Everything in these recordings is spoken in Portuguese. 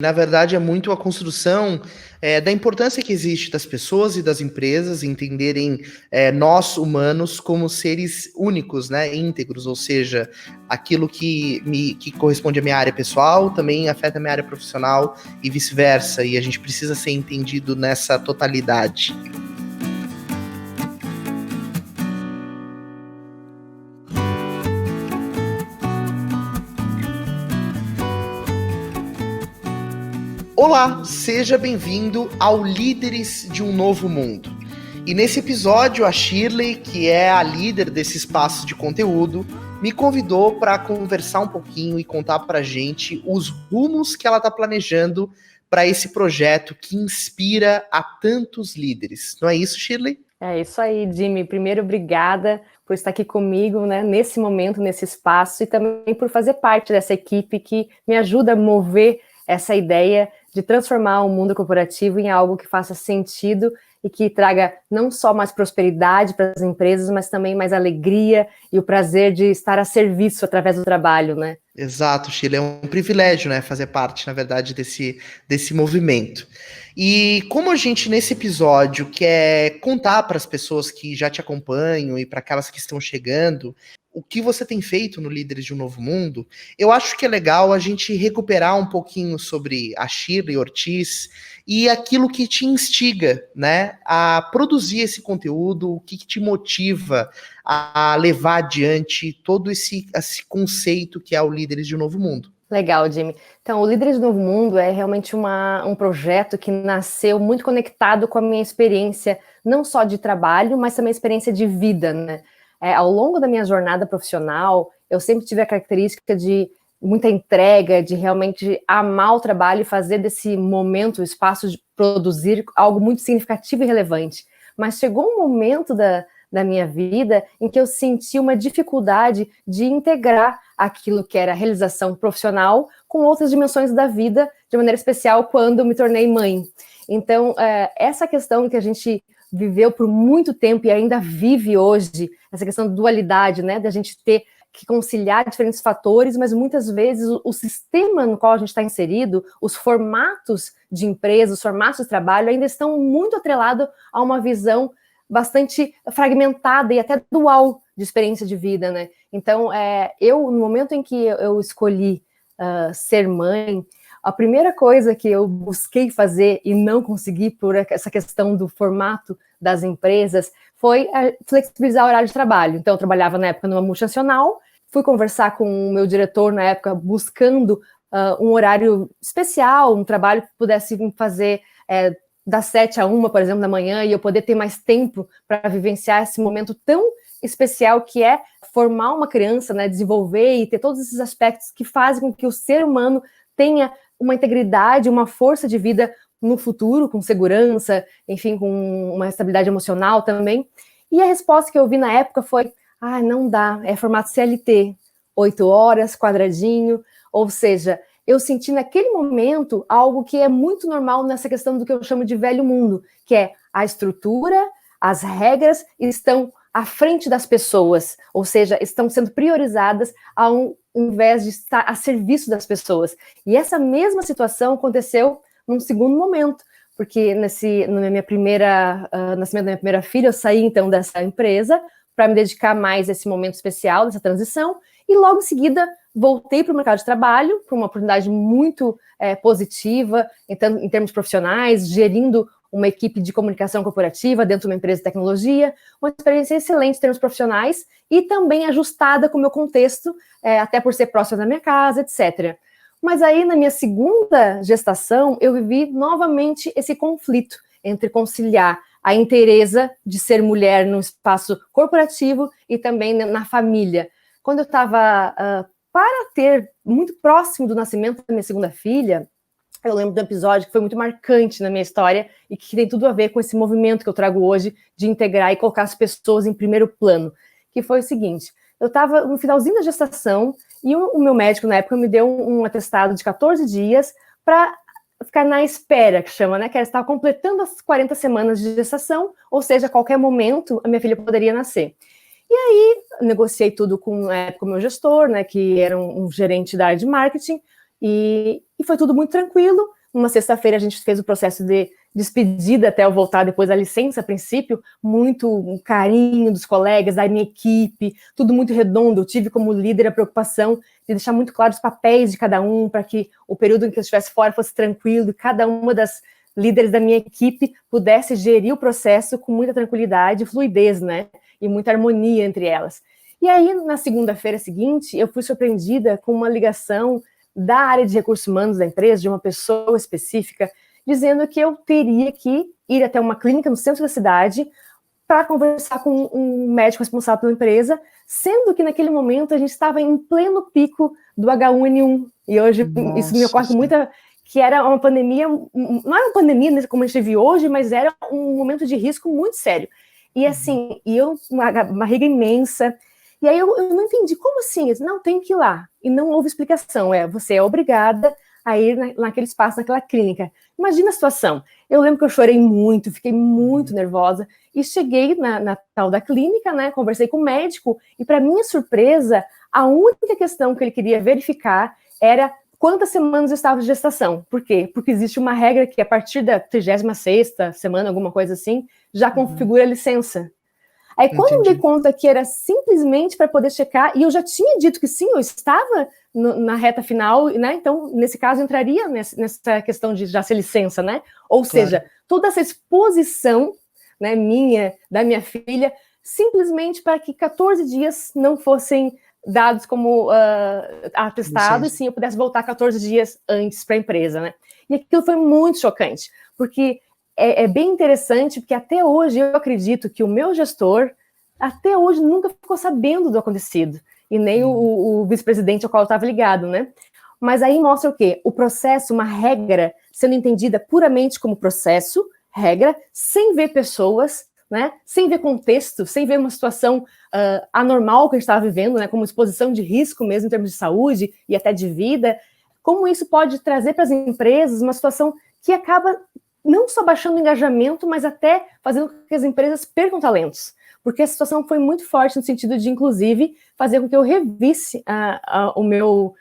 Na verdade, é muito a construção da importância que existe das pessoas e das empresas entenderem nós, humanos, como seres únicos, né, íntegros, ou seja, aquilo que corresponde à minha área pessoal também afeta a minha área profissional e vice-versa, e a gente precisa ser entendido nessa totalidade. Olá, seja bem-vindo ao Líderes de um Novo Mundo. E nesse episódio, a Shirley, que é a líder desse espaço de conteúdo, me convidou para conversar um pouquinho e contar para a gente os rumos que ela está planejando para esse projeto que inspira a tantos líderes. Não é isso, Shirley? É isso aí, Jimmy. Primeiro, obrigada por estar aqui comigo, né, nesse momento, nesse espaço, e também por fazer parte dessa equipe que me ajuda a mover essa ideia de transformar o mundo corporativo em algo que faça sentido e que traga não só mais prosperidade para as empresas, mas também mais alegria e o prazer de estar a serviço através do trabalho, né? Exato, Sheila, é um privilégio, né, fazer parte, na verdade, desse movimento. E como a gente, nesse episódio, quer contar para as pessoas que já te acompanham e para aquelas que estão chegando, o que você tem feito no Líderes de um Novo Mundo, eu acho que é legal a gente recuperar um pouquinho sobre a Shirley Ortiz e aquilo que te instiga, né, a produzir esse conteúdo, o que te motiva a levar adiante todo esse conceito que é o Líderes de um Novo Mundo. Legal, Jimmy. Então, o Líderes do Novo Mundo é realmente um projeto que nasceu muito conectado com a minha experiência, não só de trabalho, mas também experiência de vida, né? Ao longo da minha jornada profissional, eu sempre tive a característica de muita entrega, de realmente amar o trabalho e fazer desse momento, o espaço de produzir, algo muito significativo e relevante. Mas chegou um momento da minha vida em que eu senti uma dificuldade de integrar aquilo que era a realização profissional com outras dimensões da vida, de maneira especial quando me tornei mãe. Então, essa questão que a gente viveu por muito tempo e ainda vive hoje, essa questão de dualidade, né, da gente ter que conciliar diferentes fatores, mas muitas vezes o sistema no qual a gente está inserido, os formatos de empresa, os formatos de trabalho ainda estão muito atrelados a uma visão bastante fragmentada e até dual de experiência de vida, né? Então, no momento em que eu escolhi ser mãe, a primeira coisa que eu busquei fazer e não consegui por essa questão do formato das empresas foi flexibilizar o horário de trabalho. Então, eu trabalhava na época numa multinacional, fui conversar com o meu diretor na época buscando um horário especial, um trabalho que pudesse fazer das 7 a 1, por exemplo, da manhã, e eu poder ter mais tempo para vivenciar esse momento tão especial que é formar uma criança, né, desenvolver e ter todos esses aspectos que fazem com que o ser humano tenha uma integridade, uma força de vida no futuro, com segurança, enfim, com uma estabilidade emocional também. E a resposta que eu vi na época foi: não dá, é formato CLT, 8 horas, quadradinho, ou seja, eu senti naquele momento algo que é muito normal nessa questão do que eu chamo de velho mundo, que é a estrutura, as regras estão à frente das pessoas, ou seja, estão sendo priorizadas ao invés de estar a serviço das pessoas. E essa mesma situação aconteceu num segundo momento, porque nascimento da minha primeira filha, eu saí então dessa empresa para me dedicar mais a esse momento especial, dessa transição, e logo em seguida voltei para o mercado de trabalho, para uma oportunidade muito positiva em termos profissionais, gerindo uma equipe de comunicação corporativa dentro de uma empresa de tecnologia, uma experiência excelente em termos profissionais e também ajustada com o meu contexto, até por ser próxima da minha casa, etc. Mas aí, na minha segunda gestação, eu vivi novamente esse conflito entre conciliar a inteireza de ser mulher no espaço corporativo e também na família. Quando eu estava para ter muito próximo do nascimento da minha segunda filha, eu lembro de um episódio que foi muito marcante na minha história e que tem tudo a ver com esse movimento que eu trago hoje de integrar e colocar as pessoas em primeiro plano, que foi o seguinte: eu estava no finalzinho da gestação e o meu médico na época me deu um atestado de 14 dias para ficar na espera, que chama, né? Que ela estava completando as 40 semanas de gestação, ou seja, a qualquer momento a minha filha poderia nascer. E aí, negociei tudo com o meu gestor, né, que era um gerente da área de marketing, E foi tudo muito tranquilo. Numa sexta-feira a gente fez o processo de despedida até eu voltar depois da licença, a princípio, muito um carinho dos colegas, da minha equipe, tudo muito redondo. Eu tive como líder a preocupação de deixar muito claro os papéis de cada um, para que o período em que eu estivesse fora fosse tranquilo, e cada uma das líderes da minha equipe pudesse gerir o processo com muita tranquilidade e fluidez, né? E muita harmonia entre elas. E aí, na segunda-feira seguinte, eu fui surpreendida com uma ligação da área de recursos humanos da empresa, de uma pessoa específica, dizendo que eu teria que ir até uma clínica no centro da cidade para conversar com um médico responsável pela empresa, sendo que naquele momento a gente estava em pleno pico do H1N1. E hoje isso me ocorre com muita... que era uma pandemia, não era uma pandemia como a gente vive hoje, mas era um momento de risco muito sério. E assim, uma barriga imensa. E aí eu não entendi, como assim? Não, tem que ir lá. E não houve explicação. Você é obrigada a ir naquele espaço, naquela clínica. Imagina a situação. Eu lembro que eu chorei muito, fiquei muito nervosa, e cheguei na tal da clínica, né? Conversei com o médico, e para minha surpresa, a única questão que ele queria verificar era quantas semanas eu estava de gestação. Por quê? Porque existe uma regra que a partir da 36ª semana, alguma coisa assim, já configura a licença. Aí quando eu me dei conta que era simplesmente para poder checar, e eu já tinha dito que sim, eu estava na reta final, né? Então, nesse caso, entraria nessa questão de já ser licença, né? Ou seja, toda essa exposição, né, da minha filha, simplesmente para que 14 dias não fossem dados como atestado, e sim, eu pudesse voltar 14 dias antes para a empresa, né? E aquilo foi muito chocante, porque é bem interessante, porque até hoje eu acredito que o meu gestor, até hoje, nunca ficou sabendo do acontecido, e nem o vice-presidente ao qual eu estava ligado, né? Mas aí mostra o quê? O processo, uma regra, sendo entendida puramente como processo, regra, sem ver pessoas, né? Sem ver contexto, sem ver uma situação anormal que a gente estava vivendo, né? Como exposição de risco mesmo em termos de saúde e até de vida, como isso pode trazer para as empresas uma situação que acaba não só baixando o engajamento, mas até fazendo com que as empresas percam talentos. Porque a situação foi muito forte no sentido de, inclusive, fazer com que eu revisse o meu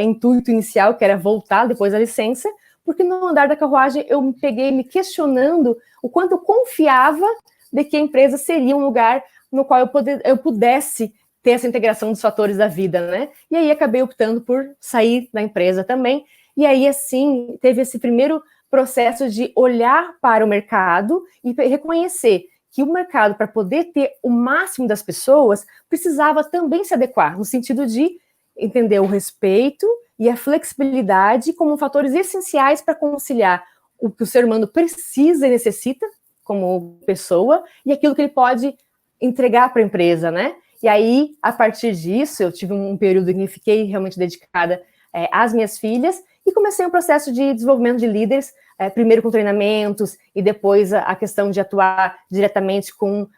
intuito inicial, que era voltar depois da licença, porque no andar da carruagem eu me peguei me questionando o quanto eu confiava de que a empresa seria um lugar no qual eu pudesse ter essa integração dos fatores da vida, né? E aí acabei optando por sair da empresa também. E aí, assim, teve esse primeiro processo de olhar para o mercado e reconhecer que o mercado, para poder ter o máximo das pessoas, precisava também se adequar, no sentido de entender o respeito e a flexibilidade como fatores essenciais para conciliar o que o ser humano precisa e necessita como pessoa e aquilo que ele pode entregar para a empresa, né? E aí, a partir disso, eu tive um período em que fiquei realmente dedicada às minhas filhas e comecei um processo de desenvolvimento de líderes, primeiro com treinamentos e depois a questão de atuar diretamente com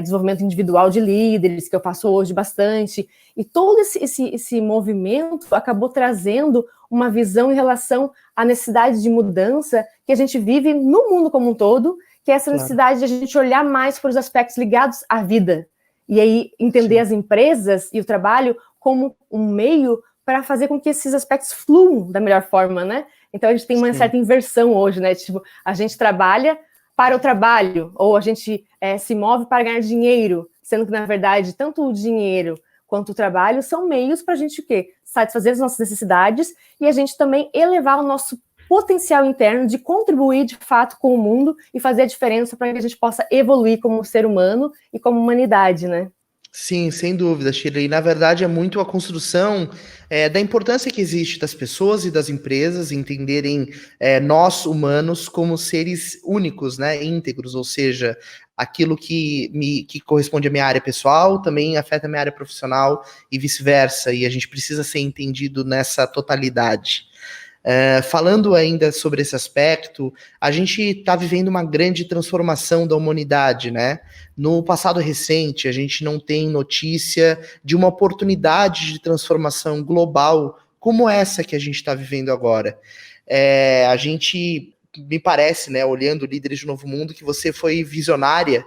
desenvolvimento individual de líderes, que eu faço hoje bastante. E todo esse movimento acabou trazendo uma visão em relação à necessidade de mudança que a gente vive no mundo como um todo, que é essa necessidade de a gente olhar mais para os aspectos ligados à vida. E aí entender as empresas e o trabalho como um meio para fazer com que esses aspectos fluam da melhor forma, né? Então, a gente tem uma certa inversão hoje, né? Tipo, a gente trabalha para o trabalho, ou a gente se move para ganhar dinheiro, sendo que, na verdade, tanto o dinheiro quanto o trabalho são meios para a gente, o quê? Satisfazer as nossas necessidades e a gente também elevar o nosso potencial interno de contribuir, de fato, com o mundo e fazer a diferença para que a gente possa evoluir como ser humano e como humanidade, né? Sim, sem dúvida, Sheila. E na verdade é muito a construção da importância que existe das pessoas e das empresas entenderem nós, humanos, como seres únicos, né, íntegros, ou seja, aquilo que corresponde à minha área pessoal também afeta a minha área profissional e vice-versa, e a gente precisa ser entendido nessa totalidade. Falando ainda sobre esse aspecto, a gente está vivendo uma grande transformação da humanidade, né? No passado recente, a gente não tem notícia de uma oportunidade de transformação global como essa que a gente está vivendo agora. A gente me parece, né, olhando Líderes de Novo Mundo, que você foi visionária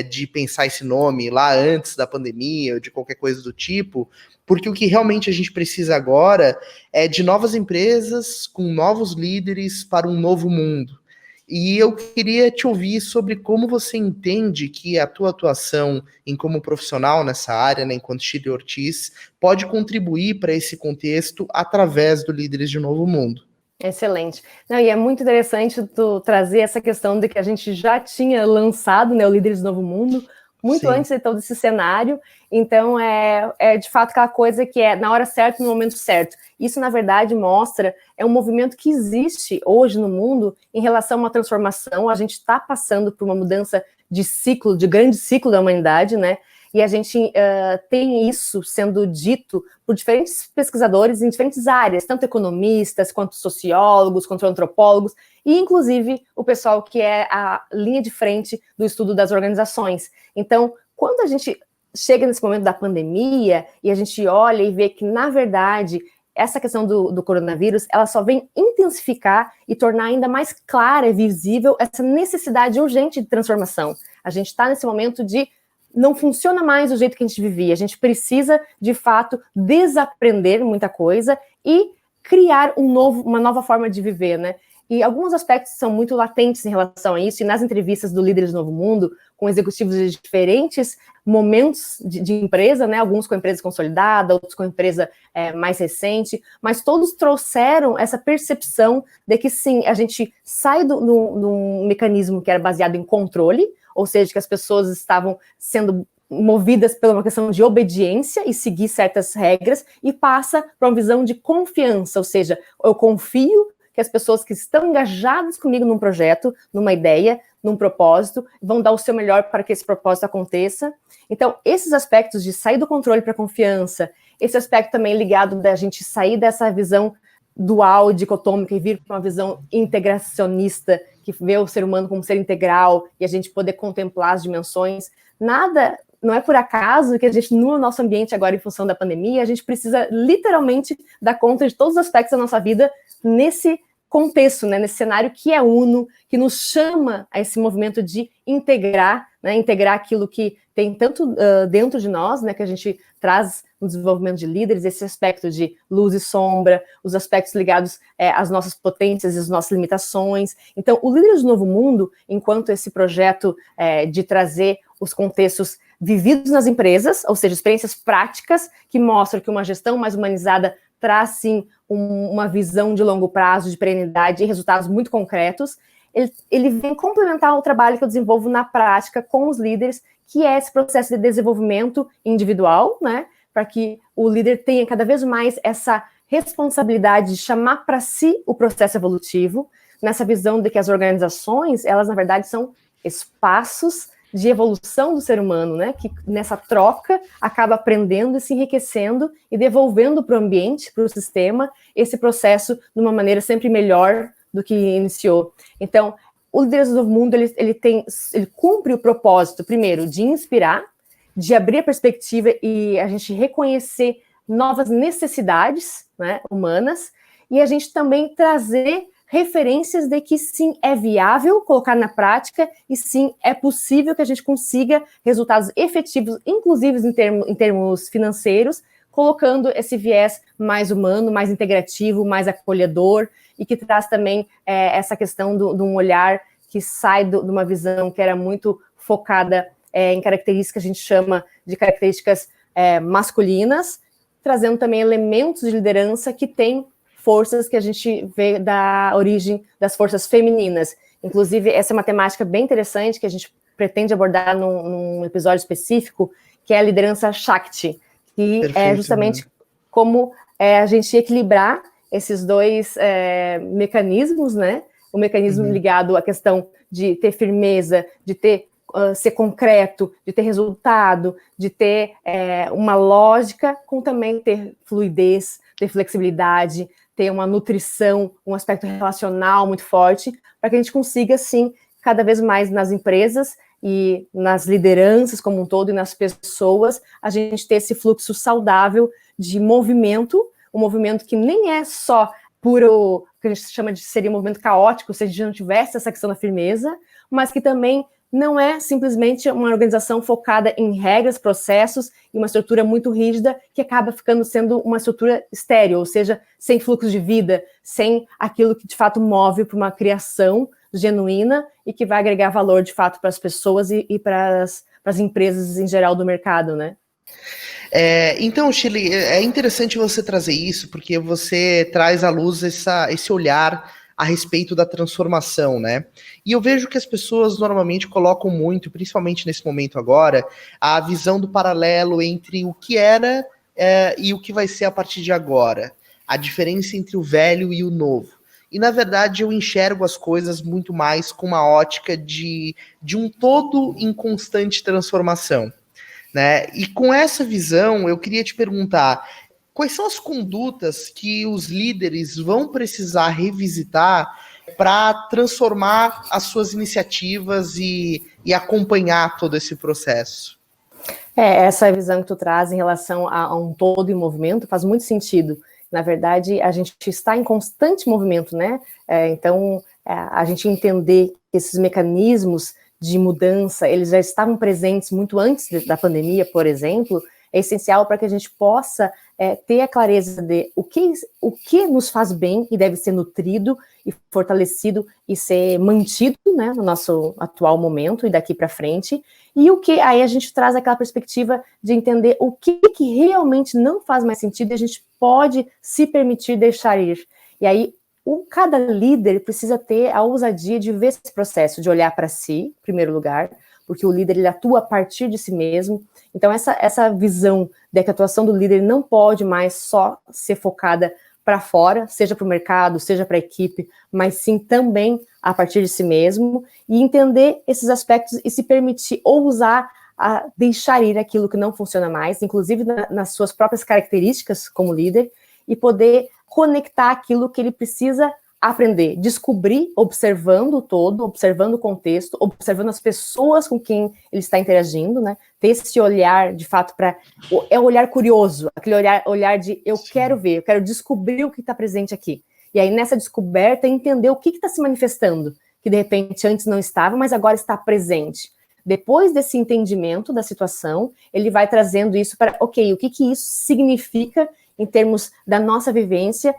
de pensar esse nome lá antes da pandemia ou de qualquer coisa do tipo, porque o que realmente a gente precisa agora é de novas empresas com novos líderes para um novo mundo. E eu queria te ouvir sobre como você entende que a tua atuação em como profissional nessa área, né, enquanto Chile Ortiz, pode contribuir para esse contexto através do Líderes de Novo Mundo. Excelente. Não, e é muito interessante tu trazer essa questão de que a gente já tinha lançado, né, o Líderes do Novo Mundo, muito Sim. antes de todo esse cenário. Então, é de fato aquela coisa que é na hora certa, no momento certo. Isso, na verdade, mostra, é um movimento que existe hoje no mundo em relação a uma transformação. A gente está passando por uma mudança de ciclo, de grande ciclo da humanidade, né? E a gente tem isso sendo dito por diferentes pesquisadores em diferentes áreas, tanto economistas, quanto sociólogos, quanto antropólogos, e inclusive o pessoal que é a linha de frente do estudo das organizações. Então, quando a gente chega nesse momento da pandemia e a gente olha e vê que, na verdade, essa questão do coronavírus, ela só vem intensificar e tornar ainda mais clara e visível essa necessidade urgente de transformação. A gente está nesse momento de não funciona mais do jeito que a gente vivia. A gente precisa, de fato, desaprender muita coisa e criar uma nova forma de viver, né? E alguns aspectos são muito latentes em relação a isso, e nas entrevistas do Líderes do Novo Mundo, com executivos de diferentes momentos de empresa, né? Alguns com empresa consolidada, outros com empresa mais recente, mas todos trouxeram essa percepção de que, sim, a gente sai num mecanismo que era baseado em controle, ou seja, que as pessoas estavam sendo movidas por uma questão de obediência e seguir certas regras, e passa para uma visão de confiança, ou seja, eu confio que as pessoas que estão engajadas comigo num projeto, numa ideia, num propósito, vão dar o seu melhor para que esse propósito aconteça. Então, esses aspectos de sair do controle para a confiança, esse aspecto também ligado da gente sair dessa visão dual, dicotômica, e vir para uma visão integracionista, que vê o ser humano como ser integral, e a gente poder contemplar as dimensões. Nada, não é por acaso que a gente, no nosso ambiente agora, em função da pandemia, a gente precisa literalmente dar conta de todos os aspectos da nossa vida nesse contexto, né, nesse cenário que é uno, que nos chama a esse movimento de integrar, né, integrar aquilo que tem tanto dentro de nós, né, que a gente traz no desenvolvimento de líderes, esse aspecto de luz e sombra, os aspectos ligados às nossas potências e às nossas limitações. Então, o Líderes do Novo Mundo, enquanto esse projeto de trazer os contextos vividos nas empresas, ou seja, experiências práticas que mostram que uma gestão mais humanizada traz, sim, uma visão de longo prazo, de perenidade e resultados muito concretos. Ele vem complementar o trabalho que eu desenvolvo na prática com os líderes, que é esse processo de desenvolvimento individual, né, para que o líder tenha cada vez mais essa responsabilidade de chamar para si o processo evolutivo, nessa visão de que as organizações, elas, na verdade, são espaços de evolução do ser humano, né, que nessa troca acaba aprendendo e se enriquecendo e devolvendo para o ambiente, para o sistema, esse processo de uma maneira sempre melhor do que iniciou. Então, o Líderes do Novo Mundo, ele cumpre o propósito, primeiro, de inspirar, de abrir a perspectiva e a gente reconhecer novas necessidades, né, humanas, e a gente também trazer referências de que sim, é viável colocar na prática e sim, é possível que a gente consiga resultados efetivos, inclusive em termos financeiros, colocando esse viés mais humano, mais integrativo, mais acolhedor, e que traz também essa questão de um olhar que sai de uma visão que era muito focada em características que a gente chama de características masculinas, trazendo também elementos de liderança que têm forças que a gente vê da origem das forças femininas. Inclusive, essa é uma temática bem interessante que a gente pretende abordar num episódio específico, que é a liderança Shakti, que perfeito, é justamente como a gente equilibrar esses dois mecanismos, né? O mecanismo ligado à questão de ter firmeza, de ter ser concreto, de ter resultado, de ter uma lógica, com também ter fluidez, ter flexibilidade, ter uma nutrição, um aspecto relacional muito forte, para que a gente consiga, sim, cada vez mais nas empresas e nas lideranças como um todo e nas pessoas, a gente ter esse fluxo saudável de movimento, um movimento que nem é só puro, que a gente chama de seria um movimento caótico, se a gente não tivesse essa questão da firmeza, mas que também não é simplesmente uma organização focada em regras, processos e uma estrutura muito rígida que acaba sendo uma estrutura estéril, ou seja, sem fluxo de vida, sem aquilo que de fato move para uma criação genuína e que vai agregar valor de fato para as pessoas e para as empresas em geral do mercado, né? Então, Shirley, é interessante você trazer isso, porque você traz à luz esse olhar a respeito da transformação, né? E eu vejo que as pessoas normalmente colocam muito, principalmente nesse momento agora, a visão do paralelo entre o que era e o que vai ser a partir de agora. A diferença entre o velho e o novo. E, na verdade, eu enxergo as coisas muito mais com uma ótica de um todo em constante transformação, né? E com essa visão, eu queria te perguntar, quais são as condutas que os líderes vão precisar revisitar para transformar as suas iniciativas e acompanhar todo esse processo? Essa visão que tu traz em relação a um todo em movimento faz muito sentido. Na verdade, a gente está em constante movimento, né? Então, a gente entender que esses mecanismos de mudança, eles já estavam presentes muito antes da pandemia, por exemplo, é essencial para que a gente possa ter a clareza de o que nos faz bem e deve ser nutrido e fortalecido e ser mantido, né, no nosso atual momento e daqui para frente, e o que aí a gente traz aquela perspectiva de entender o que realmente não faz mais sentido e a gente pode se permitir deixar ir. E aí cada líder precisa ter a ousadia de ver esse processo, de olhar para si, em primeiro lugar, porque o líder ele atua a partir de si mesmo. Então, essa visão de que a atuação do líder não pode mais só ser focada para fora, seja para o mercado, seja para a equipe, mas sim também a partir de si mesmo, e entender esses aspectos e se permitir ousar a deixar ir aquilo que não funciona mais, inclusive nas suas próprias características como líder, e poder conectar aquilo que ele precisa aprender, descobrir, observando o todo, observando o contexto, observando as pessoas com quem ele está interagindo, né? Ter esse olhar, de fato, é o olhar curioso, aquele olhar de eu quero ver, eu quero descobrir o que está presente aqui. E aí, nessa descoberta, entender o que está se manifestando, que de repente antes não estava, mas agora está presente. Depois desse entendimento da situação, ele vai trazendo isso para, ok, o que isso significa em termos da nossa vivência,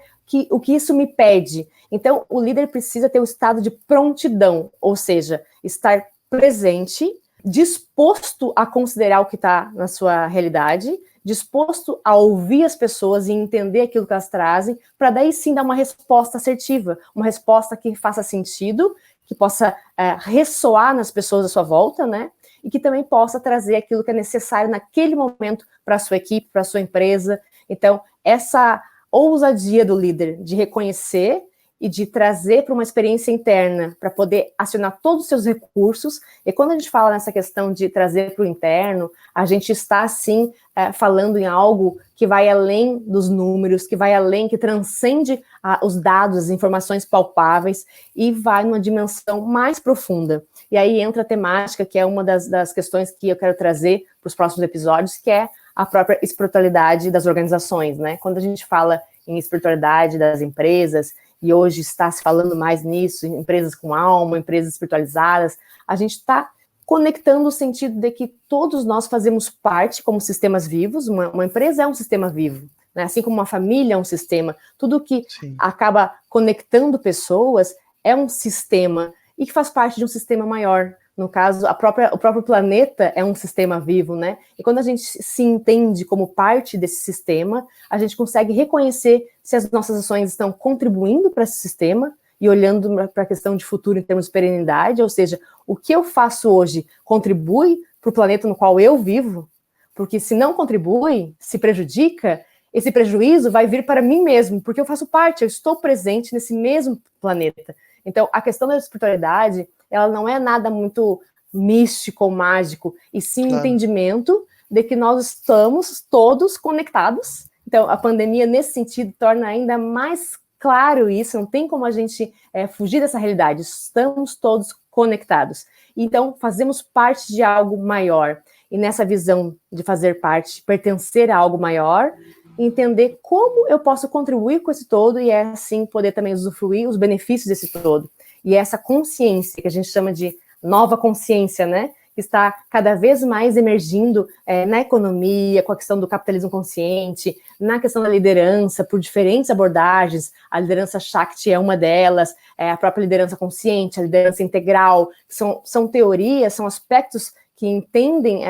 o que isso me pede. Então, o líder precisa ter um estado de prontidão, ou seja, estar presente, disposto a considerar o que está na sua realidade, disposto a ouvir as pessoas e entender aquilo que elas trazem, para daí sim dar uma resposta assertiva, uma resposta que faça sentido, que possa ressoar nas pessoas à sua volta, né? E que também possa trazer aquilo que é necessário naquele momento para a sua equipe, para a sua empresa. Então, essa ousadia do líder de reconhecer e de trazer para uma experiência interna, para poder acionar todos os seus recursos. E quando a gente fala nessa questão de trazer para o interno, a gente está, sim, falando em algo que vai além dos números, que vai além, que transcende os dados, as informações palpáveis, e vai numa dimensão mais profunda. E aí entra a temática, que é uma das questões que eu quero trazer para os próximos episódios, que é a própria espiritualidade das organizações, né? Quando a gente fala em espiritualidade das empresas, e hoje está se falando mais nisso, em empresas com alma, empresas espiritualizadas, a gente está conectando o sentido de que todos nós fazemos parte como sistemas vivos, uma empresa é um sistema vivo, né? Assim como uma família é um sistema, tudo que acaba conectando pessoas é um sistema e que faz parte de um sistema maior. No caso, o próprio planeta é um sistema vivo, né? E quando a gente se entende como parte desse sistema, a gente consegue reconhecer se as nossas ações estão contribuindo para esse sistema e olhando para a questão de futuro em termos de perenidade, ou seja, o que eu faço hoje contribui para o planeta no qual eu vivo? Porque se não contribui, se prejudica, esse prejuízo vai vir para mim mesmo, porque eu faço parte, eu estou presente nesse mesmo planeta. Então, a questão da espiritualidade, ela não é nada muito místico ou mágico, e sim o entendimento de que nós estamos todos conectados. Então, a pandemia, nesse sentido, torna ainda mais claro isso, não tem como a gente fugir dessa realidade, estamos todos conectados. Então, fazemos parte de algo maior, e nessa visão de fazer parte, pertencer a algo maior, entender como eu posso contribuir com esse todo e assim poder também usufruir os benefícios desse todo. E essa consciência, que a gente chama de nova consciência, né? Que está cada vez mais emergindo na economia, com a questão do capitalismo consciente, na questão da liderança, por diferentes abordagens. A liderança Shakti é uma delas, a própria liderança consciente, a liderança integral, são teorias, são aspectos que entendem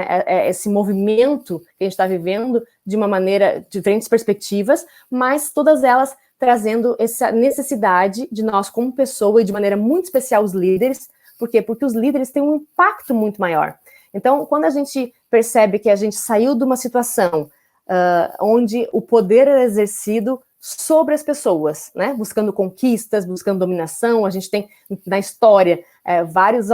esse movimento que a gente está vivendo de uma maneira, de diferentes perspectivas, mas todas elas trazendo essa necessidade de nós, como pessoa, e de maneira muito especial os líderes. Por quê? Porque os líderes têm um impacto muito maior. Então, quando a gente percebe que a gente saiu de uma situação onde o poder era exercido sobre as pessoas, né? Buscando conquistas, buscando dominação, a gente tem na história vários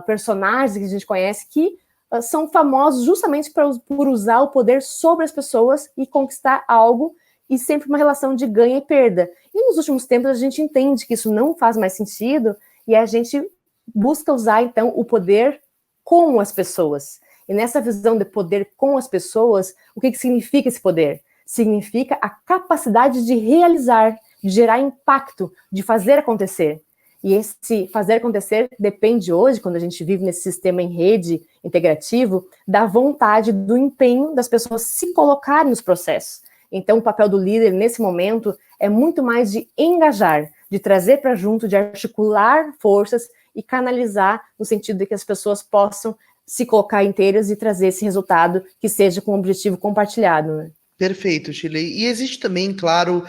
personagens que a gente conhece que são famosos justamente por usar o poder sobre as pessoas e conquistar algo, e sempre uma relação de ganho e perda. E nos últimos tempos a gente entende que isso não faz mais sentido e a gente busca usar, então, o poder com as pessoas. E nessa visão de poder com as pessoas, o que significa esse poder? Significa a capacidade de realizar, de gerar impacto, de fazer acontecer. E esse fazer acontecer depende hoje, quando a gente vive nesse sistema em rede integrativo, da vontade, do empenho das pessoas se colocarem nos processos. Então, o papel do líder, nesse momento, é muito mais de engajar, de trazer para junto, de articular forças e canalizar no sentido de que as pessoas possam se colocar inteiras e trazer esse resultado que seja com um objetivo compartilhado, né? Perfeito, Shirley. E existe também, claro,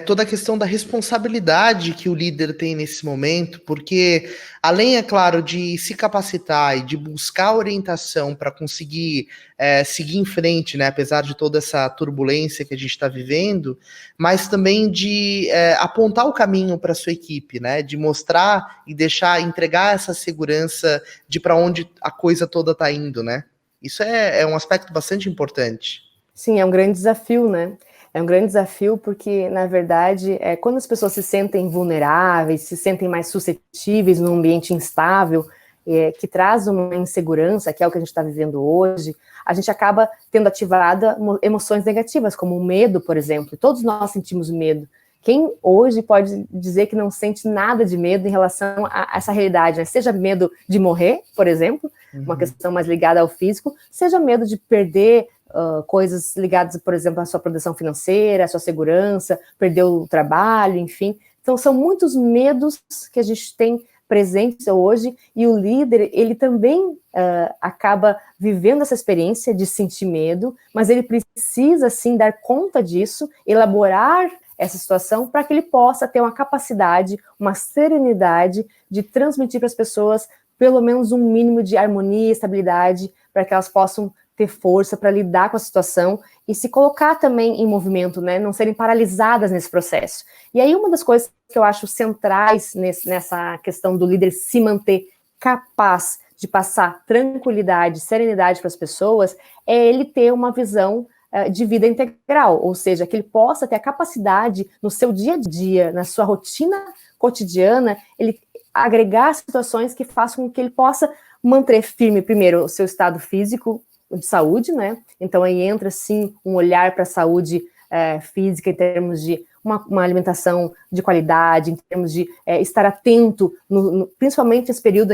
toda a questão da responsabilidade que o líder tem nesse momento, porque além, é claro, de se capacitar e de buscar orientação para conseguir seguir em frente, né, apesar de toda essa turbulência que a gente está vivendo, mas também de apontar o caminho para sua equipe, né, de mostrar e entregar essa segurança de para onde a coisa toda está indo, né? Isso é um aspecto bastante importante. Sim, é um grande desafio, né? É um grande desafio porque, na verdade, quando as pessoas se sentem vulneráveis, se sentem mais suscetíveis num ambiente instável, que traz uma insegurança, que é o que a gente está vivendo hoje, a gente acaba tendo ativada emoções negativas, como o medo, por exemplo. Todos nós sentimos medo. Quem hoje pode dizer que não sente nada de medo em relação a essa realidade, né? Seja medo de morrer, por exemplo, uma questão mais ligada ao físico, seja medo de perder coisas ligadas, por exemplo, à sua proteção financeira, à sua segurança, perder o trabalho, enfim. Então, são muitos medos que a gente tem presentes hoje, e o líder, ele também acaba vivendo essa experiência de sentir medo, mas ele precisa, sim, dar conta disso, elaborar essa situação para que ele possa ter uma capacidade, uma serenidade de transmitir para as pessoas pelo menos um mínimo de harmonia e estabilidade, para que elas possam ter força para lidar com a situação e se colocar também em movimento, né? Não serem paralisadas nesse processo. E aí uma das coisas que eu acho centrais nessa questão do líder se manter capaz de passar tranquilidade, serenidade para as pessoas, é ele ter uma visão de vida integral, ou seja, que ele possa ter a capacidade no seu dia a dia, na sua rotina cotidiana, ele agregar situações que façam com que ele possa manter firme, primeiro, o seu estado físico de saúde, né? Então aí entra, sim, um olhar para a saúde física em termos de uma alimentação de qualidade, em termos de estar atento, principalmente nesse período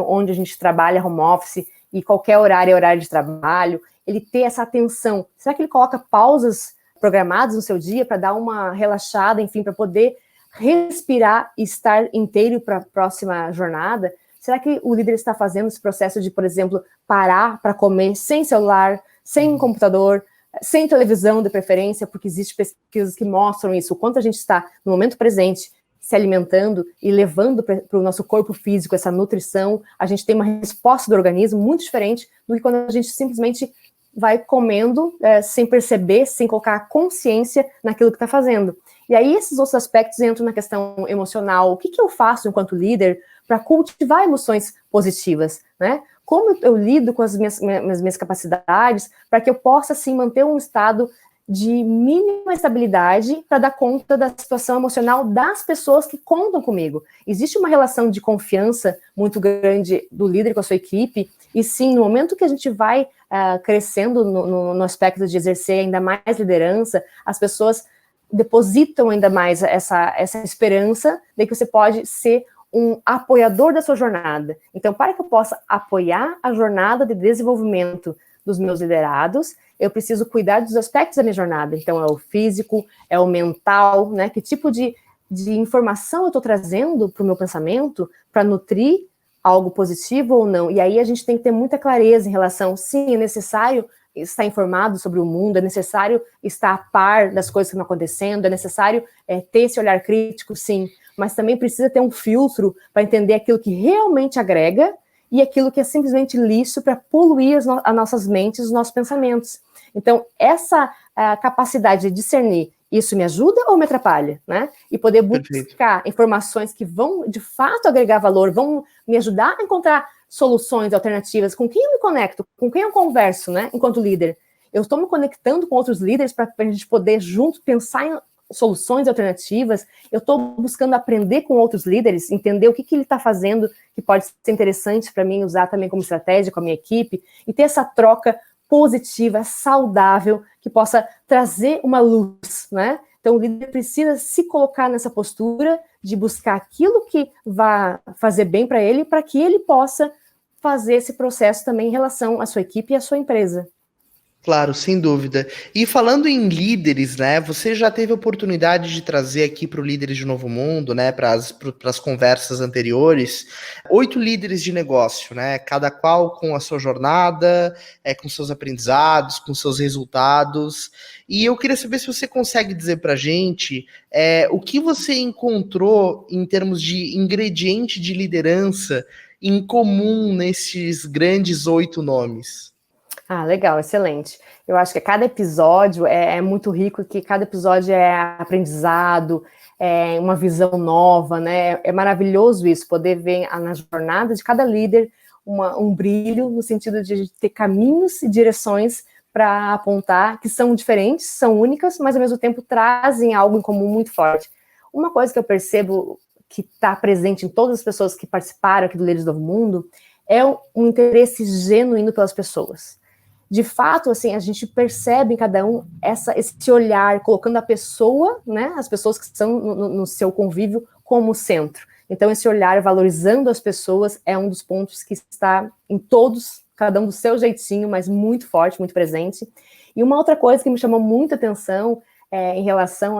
onde a gente trabalha home office e qualquer horário é horário de trabalho, ele ter essa atenção. Será que ele coloca pausas programadas no seu dia para dar uma relaxada, enfim, para poder respirar e estar inteiro para a próxima jornada? Será que o líder está fazendo esse processo de, por exemplo, parar para comer sem celular, sem computador, sem televisão de preferência, porque existem pesquisas que mostram isso, o quanto a gente está no momento presente se alimentando e levando para o nosso corpo físico essa nutrição, a gente tem uma resposta do organismo muito diferente do que quando a gente simplesmente vai comendo sem perceber, sem colocar consciência naquilo que está fazendo. E aí esses outros aspectos entram na questão emocional. O que eu faço enquanto líder para cultivar emoções positivas, né? Como eu lido com as minhas capacidades para que eu possa, assim, manter um estado de mínima estabilidade para dar conta da situação emocional das pessoas que contam comigo. Existe uma relação de confiança muito grande do líder com a sua equipe, e sim, no momento que a gente vai crescendo no aspecto de exercer ainda mais liderança, as pessoas depositam ainda mais essa esperança de que você pode ser um apoiador da sua jornada. Então, para que eu possa apoiar a jornada de desenvolvimento dos meus liderados, eu preciso cuidar dos aspectos da minha jornada. Então, é o físico, é o mental, né? Que tipo de informação eu estou trazendo para o meu pensamento para nutrir algo positivo ou não. E aí a gente tem que ter muita clareza em relação, sim, é necessário estar informado sobre o mundo, é necessário estar a par das coisas que estão acontecendo, é necessário ter esse olhar crítico, sim, mas também precisa ter um filtro para entender aquilo que realmente agrega e aquilo que é simplesmente lixo para poluir as nossas mentes, os nossos pensamentos. Então, essa capacidade de discernir, isso me ajuda ou me atrapalha, né? E poder buscar informações que vão, de fato, agregar valor, vão me ajudar a encontrar soluções alternativas, com quem eu me conecto, com quem eu converso, né, enquanto líder. Eu estou me conectando com outros líderes para a gente poder, junto, pensar em soluções alternativas. Eu estou buscando aprender com outros líderes, entender o que ele está fazendo, que pode ser interessante para mim usar também como estratégia com a minha equipe, e ter essa troca positiva, saudável, que possa trazer uma luz, né? Então, o líder precisa se colocar nessa postura de buscar aquilo que vai fazer bem para ele, para que ele possa fazer esse processo também em relação à sua equipe e à sua empresa. Claro, sem dúvida. E falando em líderes, né? Você já teve a oportunidade de trazer aqui para o Líderes de Novo Mundo, né? Para as conversas anteriores, 8 líderes de negócio, né? Cada qual com a sua jornada, com seus aprendizados, com seus resultados. E eu queria saber se você consegue dizer para a gente o que você encontrou em termos de ingrediente de liderança em comum nesses grandes 8 nomes. Ah, legal, excelente. Eu acho que cada episódio é muito rico, que cada episódio é aprendizado, é uma visão nova, né? É maravilhoso isso, poder ver na jornada de cada líder um brilho, no sentido de ter caminhos e direções para apontar, que são diferentes, são únicas, mas ao mesmo tempo trazem algo em comum muito forte. Uma coisa que eu percebo que está presente em todas as pessoas que participaram aqui do Líderes do Novo Mundo é um interesse genuíno pelas pessoas. De fato, assim, a gente percebe em cada um esse olhar, colocando a pessoa, né, as pessoas que estão no seu convívio como centro. Então, esse olhar valorizando as pessoas é um dos pontos que está em todos, cada um do seu jeitinho, mas muito forte, muito presente. E uma outra coisa que me chamou muita atenção em relação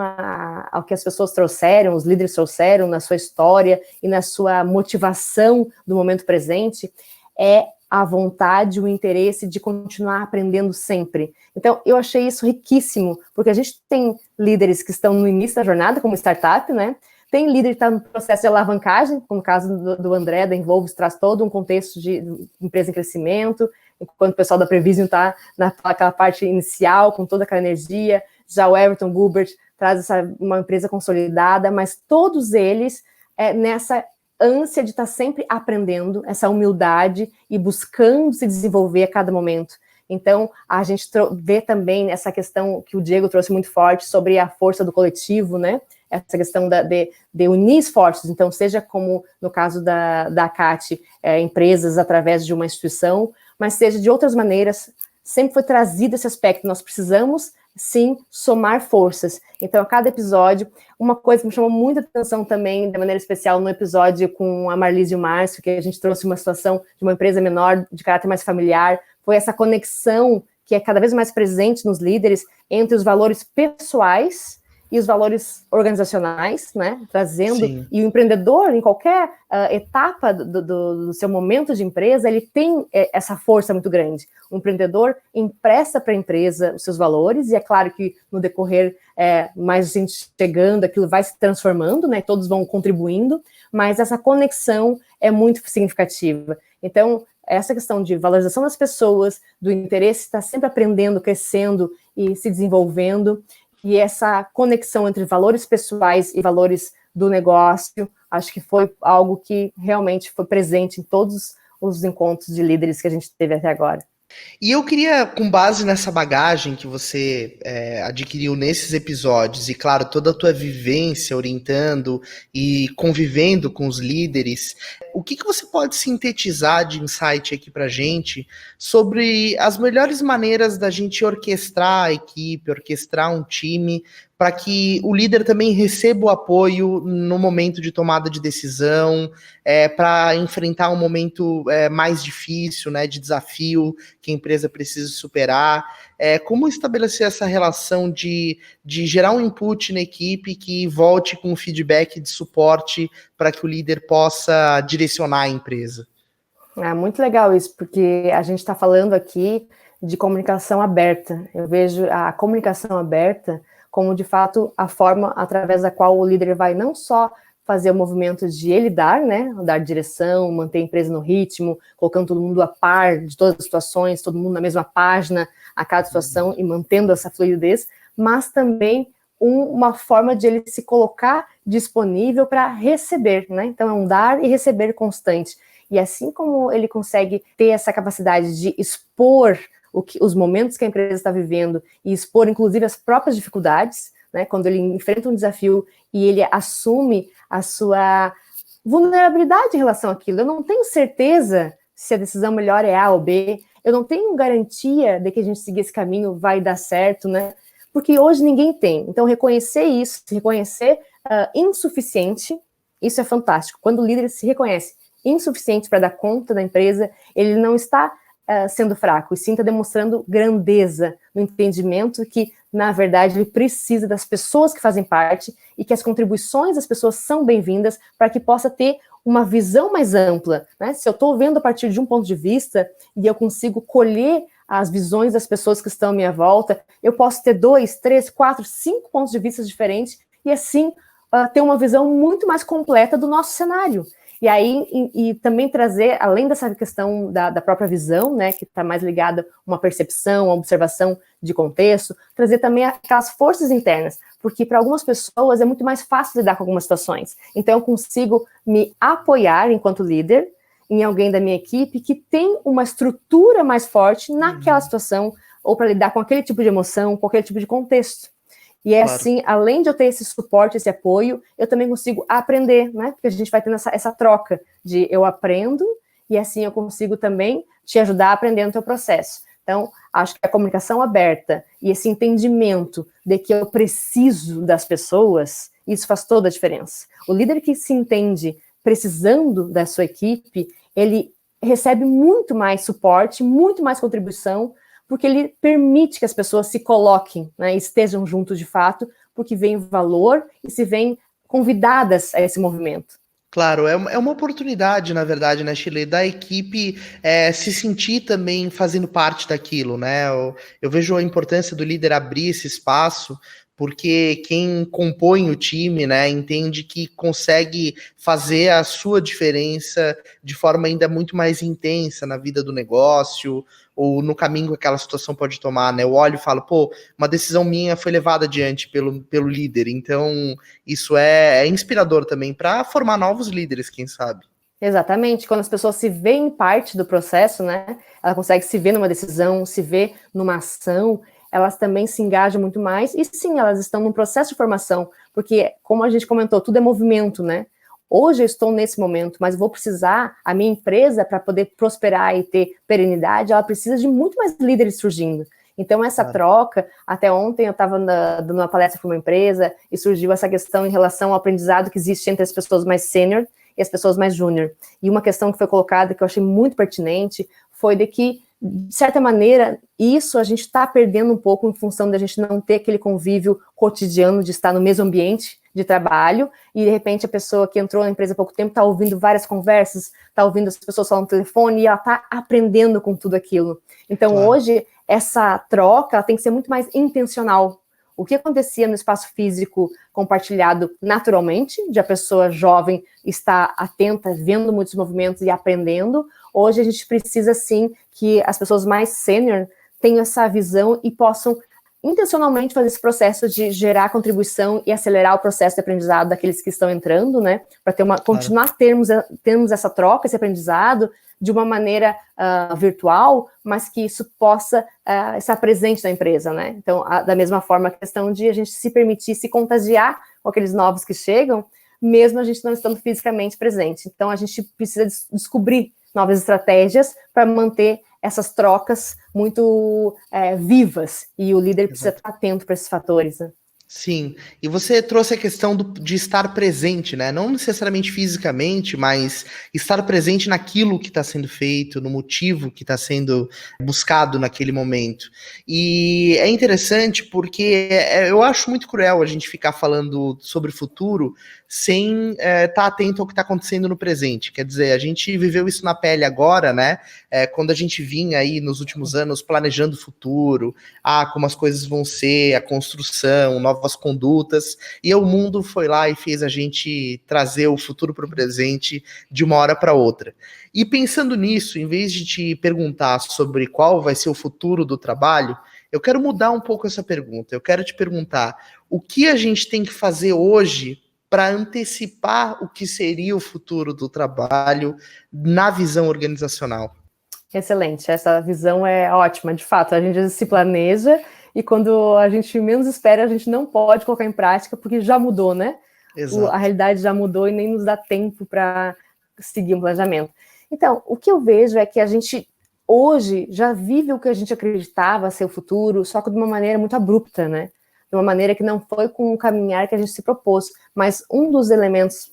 ao que as pessoas trouxeram, os líderes trouxeram na sua história e na sua motivação do momento presente, é a vontade, o interesse de continuar aprendendo sempre. Então, eu achei isso riquíssimo, porque a gente tem líderes que estão no início da jornada, como startup, né? Tem líder que está no processo de alavancagem, como o caso do André, da Envolves, traz todo um contexto de empresa em crescimento, enquanto o pessoal da Prevision está naquela parte inicial, com toda aquela energia. Já o Everton Gubert traz uma empresa consolidada, mas todos eles nessa ânsia de estar sempre aprendendo, essa humildade e buscando se desenvolver a cada momento. Então, a gente vê também essa questão que o Diego trouxe muito forte sobre a força do coletivo, né? Essa questão de unir esforços. Então, seja como no caso da CAT, empresas através de uma instituição, mas seja de outras maneiras, sempre foi trazido esse aspecto. Nós precisamos, sim, somar forças. Então, a cada episódio, uma coisa que me chamou muita atenção também, de maneira especial, no episódio com a Marlise e o Márcio, que a gente trouxe uma situação de uma empresa menor, de caráter mais familiar, foi essa conexão que é cada vez mais presente nos líderes entre os valores pessoais e os valores organizacionais, né, trazendo, sim. E o empreendedor, em qualquer etapa do seu momento de empresa, ele tem essa força muito grande. O empreendedor empresta para a empresa os seus valores, e é claro que no decorrer, mais gente chegando, aquilo vai se transformando, né, todos vão contribuindo, mas essa conexão é muito significativa. Então, essa questão de valorização das pessoas, do interesse estar sempre aprendendo, crescendo e se desenvolvendo, e essa conexão entre valores pessoais e valores do negócio, acho que foi algo que realmente foi presente em todos os encontros de líderes que a gente teve até agora. E eu queria, com base nessa bagagem que você adquiriu nesses episódios, e claro, toda a tua vivência orientando e convivendo com os líderes, o que você pode sintetizar de insight aqui pra gente sobre as melhores maneiras da gente orquestrar a equipe, orquestrar um time, para que o líder também receba o apoio no momento de tomada de decisão, para enfrentar um momento mais difícil, né, de desafio, que a empresa precisa superar, como estabelecer essa relação de gerar um input na equipe que volte com feedback de suporte para que o líder possa direcionar a empresa. É muito legal isso, porque a gente está falando aqui de comunicação aberta. Eu vejo a comunicação aberta como, de fato, a forma através da qual o líder vai não só fazer o movimento de ele dar, né, dar direção, manter a empresa no ritmo, colocando todo mundo a par de todas as situações, todo mundo na mesma página a cada situação e mantendo essa fluidez, mas também uma forma de ele se colocar disponível para receber, né? Então é um dar e receber constante. E assim como ele consegue ter essa capacidade de expor os momentos que a empresa está vivendo e expor, inclusive, as próprias dificuldades, né, quando ele enfrenta um desafio e ele assume a sua vulnerabilidade em relação àquilo. Eu não tenho certeza se a decisão melhor é A ou B, eu não tenho garantia de que a gente seguir esse caminho vai dar certo, né? Porque hoje ninguém tem. Então, reconhecer isso, reconhecer insuficiente, isso é fantástico. Quando o líder se reconhece insuficiente para dar conta da empresa, ele não está sendo fraco, e sim está demonstrando grandeza no entendimento que, na verdade, ele precisa das pessoas que fazem parte e que as contribuições das pessoas são bem-vindas para que possa ter uma visão mais ampla, né? Se eu estou vendo a partir de um ponto de vista e eu consigo colher as visões das pessoas que estão à minha volta, eu posso ter 2, 3, 4, 5 pontos de vista diferentes e, assim, ter uma visão muito mais completa do nosso cenário. E aí, e também trazer, além dessa questão da própria visão, né, que está mais ligada a uma percepção, uma observação de contexto, trazer também aquelas forças internas, porque para algumas pessoas é muito mais fácil lidar com algumas situações. Então, eu consigo me apoiar enquanto líder em alguém da minha equipe que tem uma estrutura mais forte naquela situação, ou para lidar com aquele tipo de emoção, com aquele tipo de contexto. E é claro. Assim, além de eu ter esse suporte, esse apoio, eu também consigo aprender, né? Porque a gente vai tendo essa troca de eu aprendo e assim eu consigo também te ajudar a aprender no teu processo. Então, acho que a comunicação aberta e esse entendimento de que eu preciso das pessoas, isso faz toda a diferença. O líder que se entende precisando da sua equipe, ele recebe muito mais suporte, muito mais contribuição, porque ele permite que as pessoas se coloquem, né, estejam juntos de fato, porque vem valor e se veem convidadas a esse movimento. Claro, é uma oportunidade, na verdade, né, Shirley, da equipe se sentir também fazendo parte daquilo, né? Eu vejo a importância do líder abrir esse espaço, porque quem compõe o time, né, entende que consegue fazer a sua diferença de forma ainda muito mais intensa na vida do negócio, ou no caminho que aquela situação pode tomar, né? Eu olho e falo, pô, uma decisão minha foi levada adiante pelo líder, então isso é inspirador também para formar novos líderes, quem sabe. Exatamente, quando as pessoas se veem parte do processo, né? Ela consegue se ver numa decisão, se ver numa ação, elas também se engajam muito mais, e sim, elas estão num processo de formação, porque, como a gente comentou, tudo é movimento, né? Hoje eu estou nesse momento, mas vou precisar, a minha empresa, para poder prosperar e ter perenidade, ela precisa de muito mais líderes surgindo. Então, essa troca, até ontem eu estava dando uma palestra para uma empresa e surgiu essa questão em relação ao aprendizado que existe entre as pessoas mais sênior e as pessoas mais júnior. E uma questão que foi colocada, que eu achei muito pertinente, foi de que, de certa maneira, isso a gente está perdendo um pouco em função da gente não ter aquele convívio cotidiano de estar no mesmo ambiente de trabalho, e de repente a pessoa que entrou na empresa há pouco tempo está ouvindo várias conversas, está ouvindo as pessoas falando no telefone, e ela está aprendendo com tudo aquilo. Então, hoje, essa troca ela tem que ser muito mais intencional. O que acontecia no espaço físico compartilhado naturalmente, de a pessoa jovem estar atenta, vendo muitos movimentos e aprendendo, hoje a gente precisa, sim, que as pessoas mais sênior tenham essa visão e possam intencionalmente fazer esse processo de gerar contribuição e acelerar o processo de aprendizado daqueles que estão entrando, né, para ter continuar termos essa troca, esse aprendizado, de uma maneira virtual, mas que isso possa estar presente na empresa, né? Então, da mesma forma, a questão de a gente se permitir se contagiar com aqueles novos que chegam, mesmo a gente não estando fisicamente presente. Então, a gente precisa descobrir novas estratégias para manter essas trocas muito vivas, e o líder precisa estar atento para esses fatores, né? Sim, e você trouxe a questão de estar presente, né? Não necessariamente fisicamente, mas estar presente naquilo que está sendo feito, no motivo que está sendo buscado naquele momento. E é interessante porque eu acho muito cruel a gente ficar falando sobre o futuro sem estar atento ao que está acontecendo no presente. Quer dizer, a gente viveu isso na pele agora, né? Quando a gente vinha aí nos últimos anos planejando o futuro, como as coisas vão ser, a construção, novas condutas, e o mundo foi lá e fez a gente trazer o futuro para o presente de uma hora para outra. E pensando nisso, em vez de te perguntar sobre qual vai ser o futuro do trabalho, eu quero mudar um pouco essa pergunta. Eu quero te perguntar o que a gente tem que fazer hoje para antecipar o que seria o futuro do trabalho na visão organizacional. Excelente, essa visão é ótima, de fato, a gente se planeja e quando a gente menos espera, a gente não pode colocar em prática, porque já mudou, né? A realidade já mudou e nem nos dá tempo para seguir um planejamento. Então, o que eu vejo é que a gente hoje já vive o que a gente acreditava ser o futuro, só que de uma maneira muito abrupta, né? De uma maneira que não foi com o caminhar que a gente se propôs. Mas um dos elementos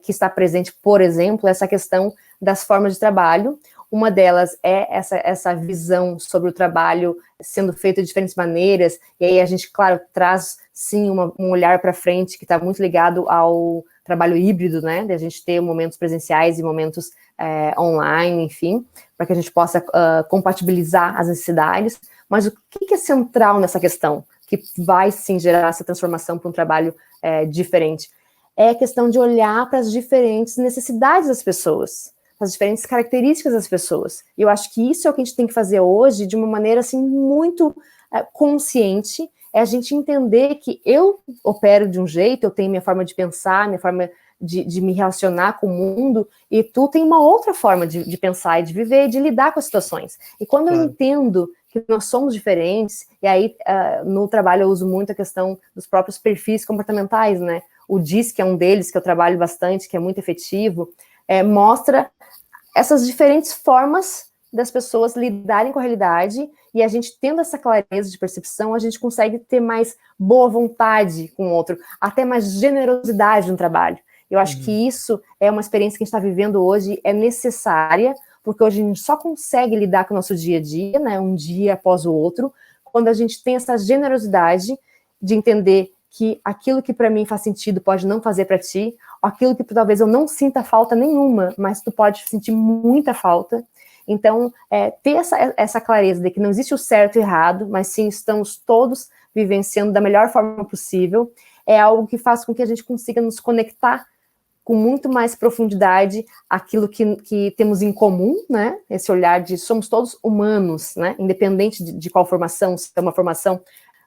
que está presente, por exemplo, é essa questão das formas de trabalho. Uma delas é essa visão sobre o trabalho sendo feito de diferentes maneiras, e aí a gente, claro, traz, sim, um olhar para frente que está muito ligado ao trabalho híbrido, né, de a gente ter momentos presenciais e momentos online, enfim, para que a gente possa compatibilizar as necessidades. Mas o que é central nessa questão, que vai, sim, gerar essa transformação para um trabalho diferente? É a questão de olhar para as diferentes necessidades das pessoas, as diferentes características das pessoas. E eu acho que isso é o que a gente tem que fazer hoje de uma maneira assim muito consciente, é a gente entender que eu opero de um jeito, eu tenho minha forma de pensar, minha forma de me relacionar com o mundo, e tu tem uma outra forma de pensar e de viver, de lidar com as situações. E quando eu entendo que nós somos diferentes, e aí no trabalho eu uso muito a questão dos próprios perfis comportamentais, né? O DISC, que é um deles, que eu trabalho bastante, que é muito efetivo, mostra essas diferentes formas das pessoas lidarem com a realidade, e a gente tendo essa clareza de percepção, a gente consegue ter mais boa vontade com o outro, até mais generosidade no trabalho. Eu acho que isso é uma experiência que a gente está vivendo hoje, é necessária, porque hoje a gente só consegue lidar com o nosso dia a dia, né, um dia após o outro, quando a gente tem essa generosidade de entender que aquilo que para mim faz sentido pode não fazer para ti, aquilo que talvez eu não sinta falta nenhuma, mas tu pode sentir muita falta. Então, ter essa clareza de que não existe o certo e o errado, mas sim estamos todos vivenciando da melhor forma possível, é algo que faz com que a gente consiga nos conectar com muito mais profundidade aquilo que temos em comum, né? Esse olhar de somos todos humanos, né? Independente de qual formação, se é uma formação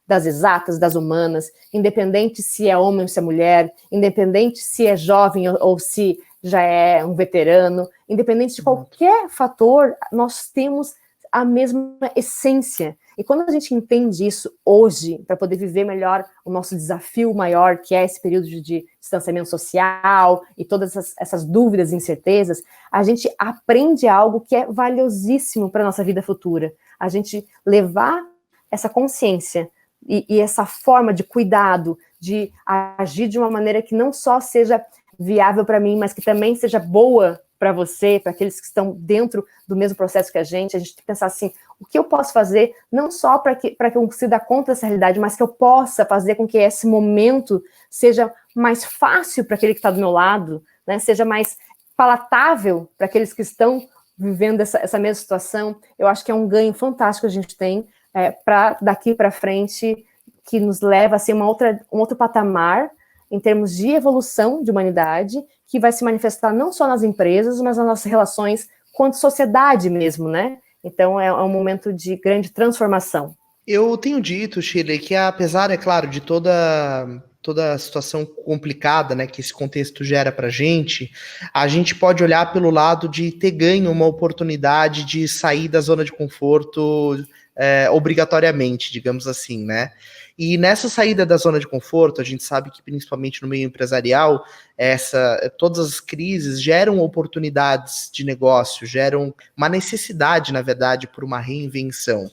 das exatas, das humanas, independente se é homem ou se é mulher, independente se é jovem ou se já é um veterano, independente de qualquer fator, nós temos a mesma essência. E quando a gente entende isso hoje, para poder viver melhor o nosso desafio maior, que é esse período de distanciamento social e todas essas dúvidas e incertezas, a gente aprende algo que é valiosíssimo para a nossa vida futura. A gente levar essa consciência e essa forma de cuidado, de agir de uma maneira que não só seja viável para mim, mas que também seja boa para você, para aqueles que estão dentro do mesmo processo que a gente tem que pensar assim, o que eu posso fazer, não só para que eu consiga dar conta dessa realidade, mas que eu possa fazer com que esse momento seja mais fácil para aquele que está do meu lado, né, seja mais palatável para aqueles que estão vivendo essa mesma situação. Eu acho que é um ganho fantástico que a gente tem para daqui para frente, que nos leva a ser um outro patamar em termos de evolução de humanidade, que vai se manifestar não só nas empresas, mas nas nossas relações quanto sociedade mesmo, né? Então é um momento de grande transformação. Eu tenho dito, Shirley, que apesar, é claro, de toda toda a situação complicada, né, que esse contexto gera para a gente pode olhar pelo lado de ter ganho uma oportunidade de sair da zona de conforto obrigatoriamente, digamos assim, né? E nessa saída da zona de conforto, a gente sabe que principalmente no meio empresarial, todas as crises geram oportunidades de negócio, geram uma necessidade, na verdade, por uma reinvenção.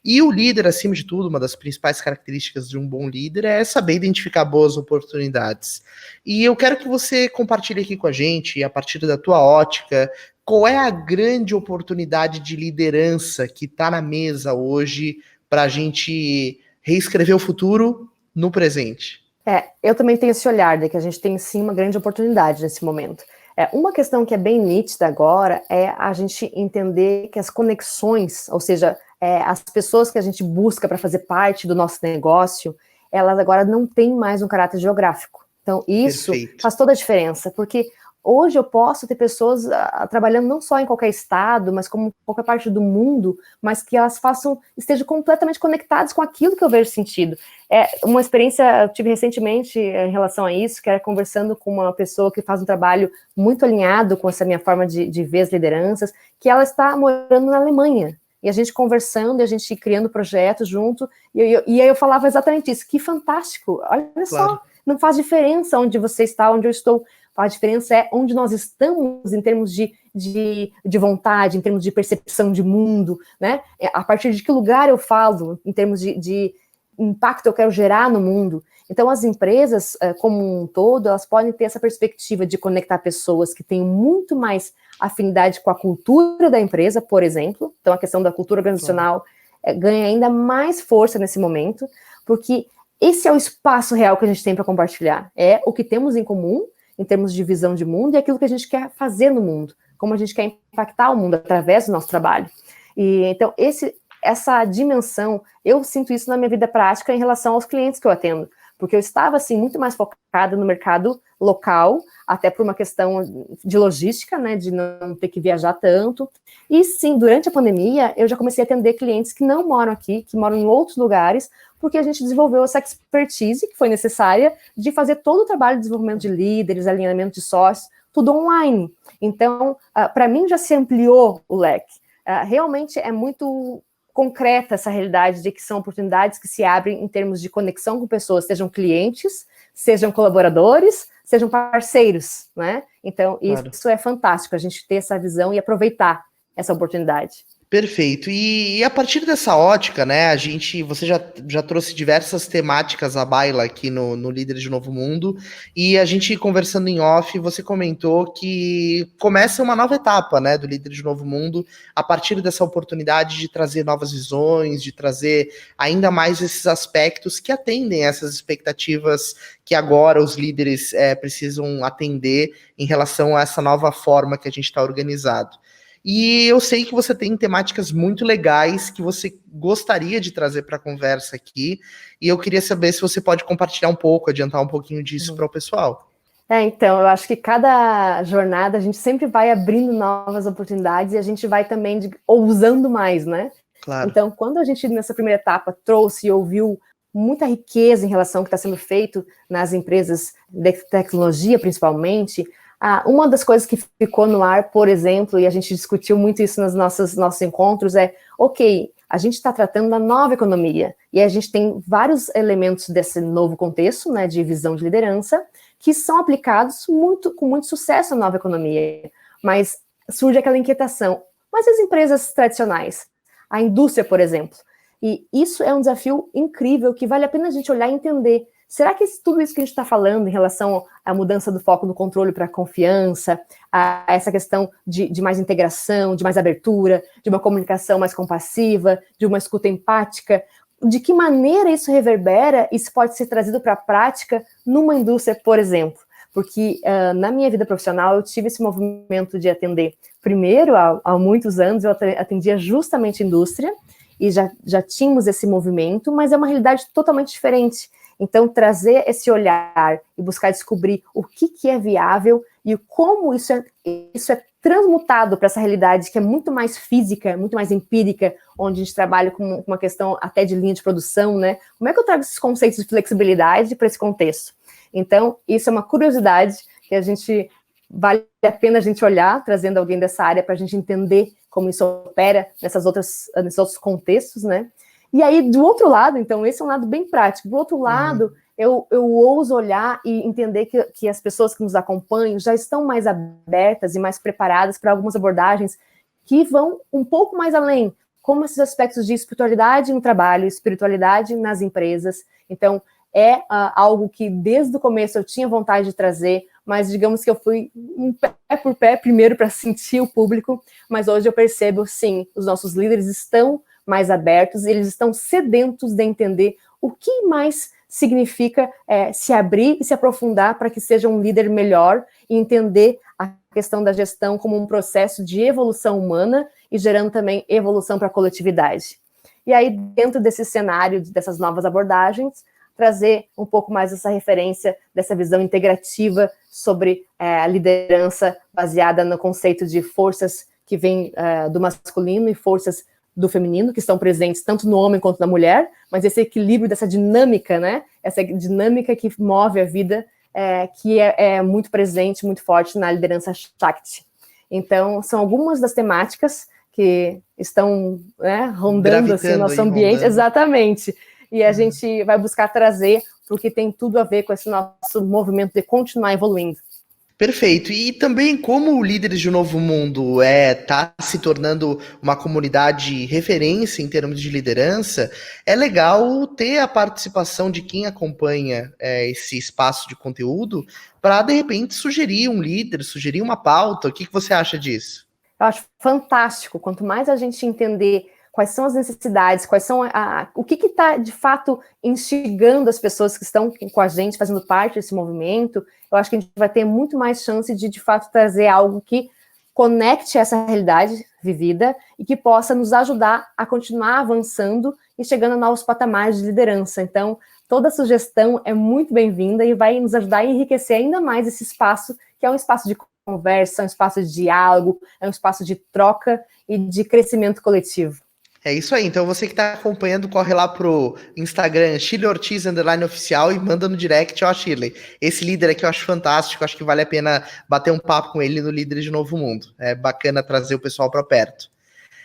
E o líder, acima de tudo, uma das principais características de um bom líder é saber identificar boas oportunidades. E eu quero que você compartilhe aqui com a gente, a partir da tua ótica, qual é a grande oportunidade de liderança que está na mesa hoje para a gente reescrever o futuro no presente? Eu também tenho esse olhar de que a gente tem sim uma grande oportunidade nesse momento. Uma questão que é bem nítida agora é a gente entender que as conexões, ou seja, as pessoas que a gente busca para fazer parte do nosso negócio, elas agora não têm mais um caráter geográfico. Então, isso Perfeito. faz toda a diferença, porque hoje eu posso ter pessoas trabalhando não só em qualquer estado, mas como em qualquer parte do mundo, mas que elas estejam completamente conectadas com aquilo que eu vejo sentido. Uma experiência eu tive recentemente em relação a isso, que era conversando com uma pessoa que faz um trabalho muito alinhado com essa minha forma de ver as lideranças, que ela está morando na Alemanha. E a gente conversando, e a gente criando projetos junto, e aí eu falava exatamente isso, que fantástico, olha só, não faz diferença onde você está, onde eu estou, a diferença é onde nós estamos em termos de vontade, em termos de percepção de mundo, né? A partir de que lugar eu falo, em termos de impacto eu quero gerar no mundo. Então, as empresas, como um todo, elas podem ter essa perspectiva de conectar pessoas que têm muito mais afinidade com a cultura da empresa, por exemplo. Então, a questão da cultura organizacional ganha ainda mais força nesse momento, porque esse é o espaço real que a gente tem para compartilhar. É o que temos em comum, em termos de visão de mundo, e aquilo que a gente quer fazer no mundo, como a gente quer impactar o mundo através do nosso trabalho. E então, essa dimensão, eu sinto isso na minha vida prática em relação aos clientes que eu atendo, porque eu estava, assim, muito mais focada no mercado local, até por uma questão de logística, né, de não ter que viajar tanto, e sim, durante a pandemia, eu já comecei a atender clientes que não moram aqui, que moram em outros lugares, porque a gente desenvolveu essa expertise que foi necessária de fazer todo o trabalho de desenvolvimento de líderes, alinhamento de sócios, tudo online. Então, para mim, já se ampliou o leque. Realmente é muito concreta essa realidade de que são oportunidades que se abrem em termos de conexão com pessoas, sejam clientes, sejam colaboradores, sejam parceiros, né? Então, isso é fantástico, a gente ter essa visão e aproveitar essa oportunidade. Perfeito. E a partir dessa ótica, né, você já trouxe diversas temáticas à baila aqui no Líderes de Novo Mundo, e a gente conversando em off, você comentou que começa uma nova etapa, né, do Líderes de Novo Mundo, a partir dessa oportunidade de trazer novas visões, de trazer ainda mais esses aspectos que atendem essas expectativas que agora os líderes precisam atender em relação a essa nova forma que a gente está organizado. E eu sei que você tem temáticas muito legais que você gostaria de trazer para a conversa aqui, e eu queria saber se você pode compartilhar um pouco, adiantar um pouquinho disso para o pessoal. Então, eu acho que cada jornada a gente sempre vai abrindo novas oportunidades e a gente vai também ousando mais, né? Claro. Então, quando a gente, nessa primeira etapa, trouxe e ouviu muita riqueza em relação ao que está sendo feito nas empresas de tecnologia, principalmente, uma das coisas que ficou no ar, por exemplo, e a gente discutiu muito isso nos nossos encontros, ok, a gente está tratando da nova economia, e a gente tem vários elementos desse novo contexto, né, de visão de liderança, que são aplicados com muito sucesso na nova economia, mas surge aquela inquietação, mas as empresas tradicionais, a indústria, por exemplo, e isso é um desafio incrível, que vale a pena a gente olhar e entender. Será que tudo isso que a gente está falando em relação à mudança do foco no controle para a confiança, a essa questão de mais integração, de mais abertura, de uma comunicação mais compassiva, de uma escuta empática, de que maneira isso reverbera, isso pode ser trazido para a prática numa indústria, por exemplo? Porque na minha vida profissional eu tive esse movimento de atender. Primeiro, há muitos anos, eu atendia justamente indústria, e já tínhamos esse movimento, mas é uma realidade totalmente diferente. Então, trazer esse olhar e buscar descobrir o que é viável e como isso é transmutado para essa realidade que é muito mais física, muito mais empírica, onde a gente trabalha com uma questão até de linha de produção, né? Como é que eu trago esses conceitos de flexibilidade para esse contexto? Então, isso é uma curiosidade que vale a pena a gente olhar, trazendo alguém dessa área para a gente entender como isso opera nesses outros contextos, né? E aí, do outro lado, então, esse é um lado bem prático. Do outro lado, eu ouso olhar e entender que as pessoas que nos acompanham já estão mais abertas e mais preparadas para algumas abordagens que vão um pouco mais além, como esses aspectos de espiritualidade no trabalho, espiritualidade nas empresas. Então, é algo que desde o começo eu tinha vontade de trazer, mas digamos que eu fui um pé por pé primeiro para sentir o público, mas hoje eu percebo, sim, os nossos líderes estão mais abertos, eles estão sedentos de entender o que mais significa se abrir e se aprofundar para que seja um líder melhor e entender a questão da gestão como um processo de evolução humana e gerando também evolução para a coletividade. E aí, dentro desse cenário, dessas novas abordagens, trazer um pouco mais essa referência, dessa visão integrativa sobre a liderança baseada no conceito de forças que vêm do masculino e forças do feminino, que estão presentes tanto no homem quanto na mulher, mas esse equilíbrio dessa dinâmica, né? Essa dinâmica que move a vida, que é muito presente, muito forte na liderança Shakti. Então, são algumas das temáticas que estão rondando assim, o nosso ambiente. Rondando. Exatamente. E a gente vai buscar trazer porque tem tudo a ver com esse nosso movimento de continuar evoluindo. Perfeito. E também como o Líderes de um Novo Mundo tá se tornando uma comunidade referência em termos de liderança, é legal ter a participação de quem acompanha esse espaço de conteúdo para, de repente, sugerir um líder, sugerir uma pauta. O que você acha disso? Eu acho fantástico. Quanto mais a gente entender quais são as necessidades, quais são o que está, de fato, instigando as pessoas que estão com a gente, fazendo parte desse movimento, eu acho que a gente vai ter muito mais chance de fato, trazer algo que conecte essa realidade vivida e que possa nos ajudar a continuar avançando e chegando a novos patamares de liderança. Então, toda sugestão é muito bem-vinda e vai nos ajudar a enriquecer ainda mais esse espaço, que é um espaço de conversa, um espaço de diálogo, é um espaço de troca e de crescimento coletivo. É isso aí, então você que está acompanhando, corre lá pro Instagram, Shirley Ortiz, _oficial, e manda no direct, ó, Shirley, esse líder aqui eu acho fantástico, acho que vale a pena bater um papo com ele no Líderes de Novo Mundo, é bacana trazer o pessoal para perto.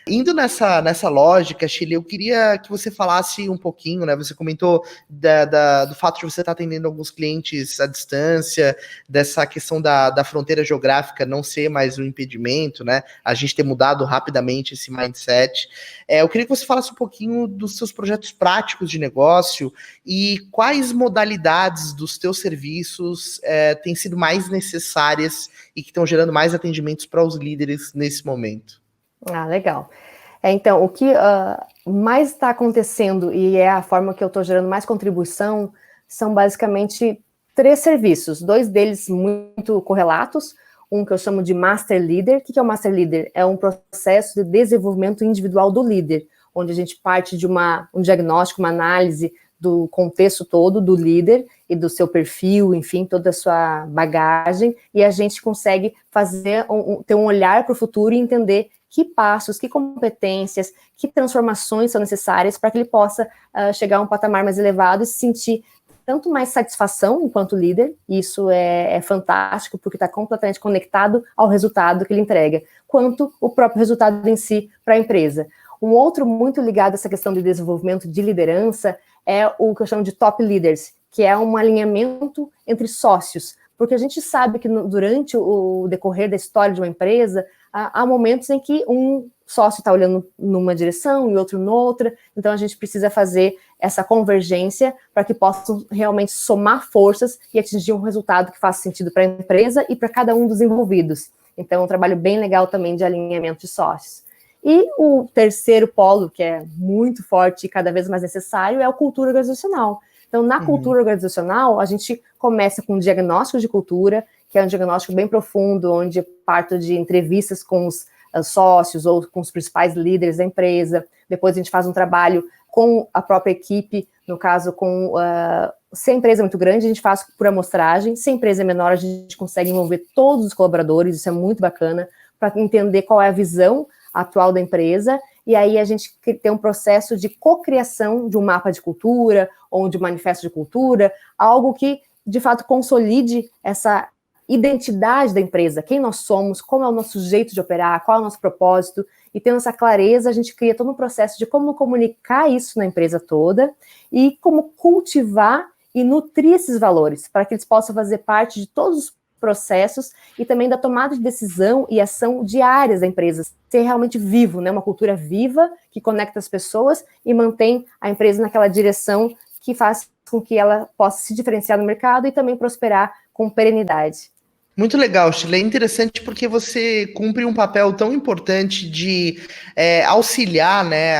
Indo nessa lógica, Shirley, eu queria que você falasse um pouquinho, né? Você comentou do fato de você estar atendendo alguns clientes à distância, dessa questão da fronteira geográfica não ser mais um impedimento, né? A gente ter mudado rapidamente esse mindset. Eu queria que você falasse um pouquinho dos seus projetos práticos de negócio e quais modalidades dos teus serviços têm sido mais necessárias e que estão gerando mais atendimentos para os líderes nesse momento. Ah, legal. Então, o que mais está acontecendo e é a forma que eu estou gerando mais contribuição são basicamente 3 serviços, 2 deles muito correlatos, um que eu chamo de Master Leader. O que é o Master Leader? É um processo de desenvolvimento individual do líder, onde a gente parte de um diagnóstico, uma análise do contexto todo do líder e do seu perfil, enfim, toda a sua bagagem, e a gente consegue ter um olhar para o futuro e entender que passos, que competências, que transformações são necessárias para que ele possa chegar a um patamar mais elevado e se sentir tanto mais satisfação enquanto líder, isso é fantástico, porque está completamente conectado ao resultado que ele entrega, quanto o próprio resultado em si para a empresa. Um outro muito ligado a essa questão de desenvolvimento de liderança é o que eu chamo de top leaders, que é um alinhamento entre sócios, porque a gente sabe que durante o decorrer da história de uma empresa, há momentos em que um sócio está olhando numa direção e outro noutra, então a gente precisa fazer essa convergência para que possam realmente somar forças e atingir um resultado que faça sentido para a empresa e para cada um dos envolvidos. Então é um trabalho bem legal também de alinhamento de sócios. E o terceiro polo, que é muito forte e cada vez mais necessário, é a cultura organizacional. Então, na cultura organizacional, a gente começa com um diagnóstico de cultura, que é um diagnóstico bem profundo, onde parto de entrevistas com os sócios ou com os principais líderes da empresa. Depois a gente faz um trabalho com a própria equipe, no caso, se a empresa é muito grande, a gente faz por amostragem. Se a empresa é menor, a gente consegue envolver todos os colaboradores, isso é muito bacana, para entender qual é a visão atual da empresa, e aí a gente tem um processo de cocriação de um mapa de cultura, ou de um manifesto de cultura, algo que, de fato, consolide essa identidade da empresa, quem nós somos, como é o nosso jeito de operar, qual é o nosso propósito, e tendo essa clareza, a gente cria todo um processo de como comunicar isso na empresa toda, e como cultivar e nutrir esses valores, para que eles possam fazer parte de todos os processos e também da tomada de decisão e ação diárias da empresa, ser realmente vivo, né? Uma cultura viva que conecta as pessoas e mantém a empresa naquela direção que faz com que ela possa se diferenciar no mercado e também prosperar com perenidade. Muito legal, Sheila. É interessante porque você cumpre um papel tão importante de auxiliar, né,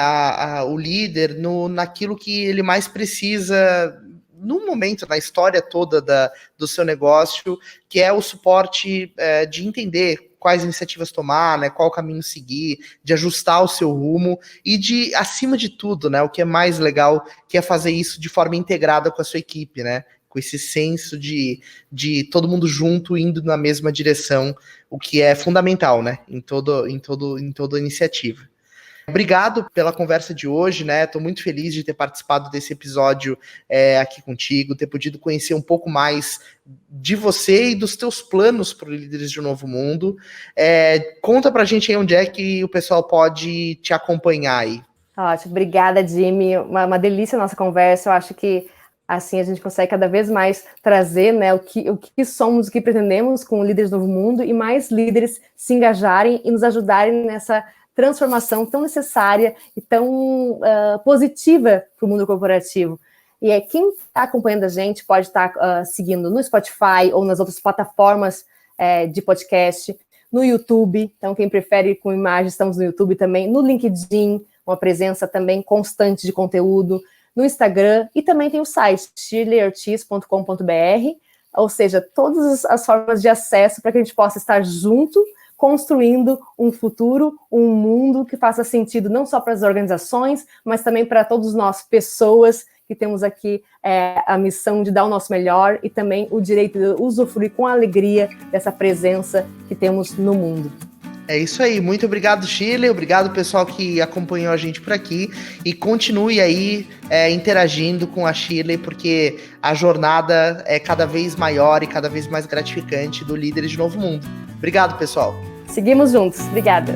o líder naquilo que ele mais precisa no momento, na história toda do seu negócio, que é o suporte de entender quais iniciativas tomar, né, qual caminho seguir, de ajustar o seu rumo e de, acima de tudo, né, o que é mais legal, que é fazer isso de forma integrada com a sua equipe, né, com esse senso de todo mundo junto, indo na mesma direção, o que é fundamental, né, em toda iniciativa. Obrigado pela conversa de hoje, né? Estou muito feliz de ter participado desse episódio aqui contigo, ter podido conhecer um pouco mais de você e dos teus planos para o Líderes de um Novo Mundo. Conta pra gente aí onde é que o pessoal pode te acompanhar aí. Ótimo, obrigada, Jimmy. Uma delícia a nossa conversa. Eu acho que assim a gente consegue cada vez mais trazer, né, o que somos, o que pretendemos com o Líderes do Novo Mundo e mais líderes se engajarem e nos ajudarem nessa transformação tão necessária e tão positiva para o mundo corporativo. E quem está acompanhando a gente pode estar seguindo no Spotify ou nas outras plataformas de podcast, no YouTube. Então, quem prefere com imagens, estamos no YouTube também, no LinkedIn, uma presença também constante de conteúdo, no Instagram, e também tem o site shirleyortiz.com.br, ou seja, todas as formas de acesso para que a gente possa estar junto, construindo um futuro, um mundo que faça sentido não só para as organizações, mas também para todos nós, pessoas que temos aqui a missão de dar o nosso melhor e também o direito de usufruir com alegria dessa presença que temos no mundo. É isso aí, muito obrigado, Shirley, obrigado pessoal que acompanhou a gente por aqui e continue aí interagindo com a Shirley, porque a jornada é cada vez maior e cada vez mais gratificante do Líderes de Novo Mundo. Obrigado, pessoal. Seguimos juntos, obrigada.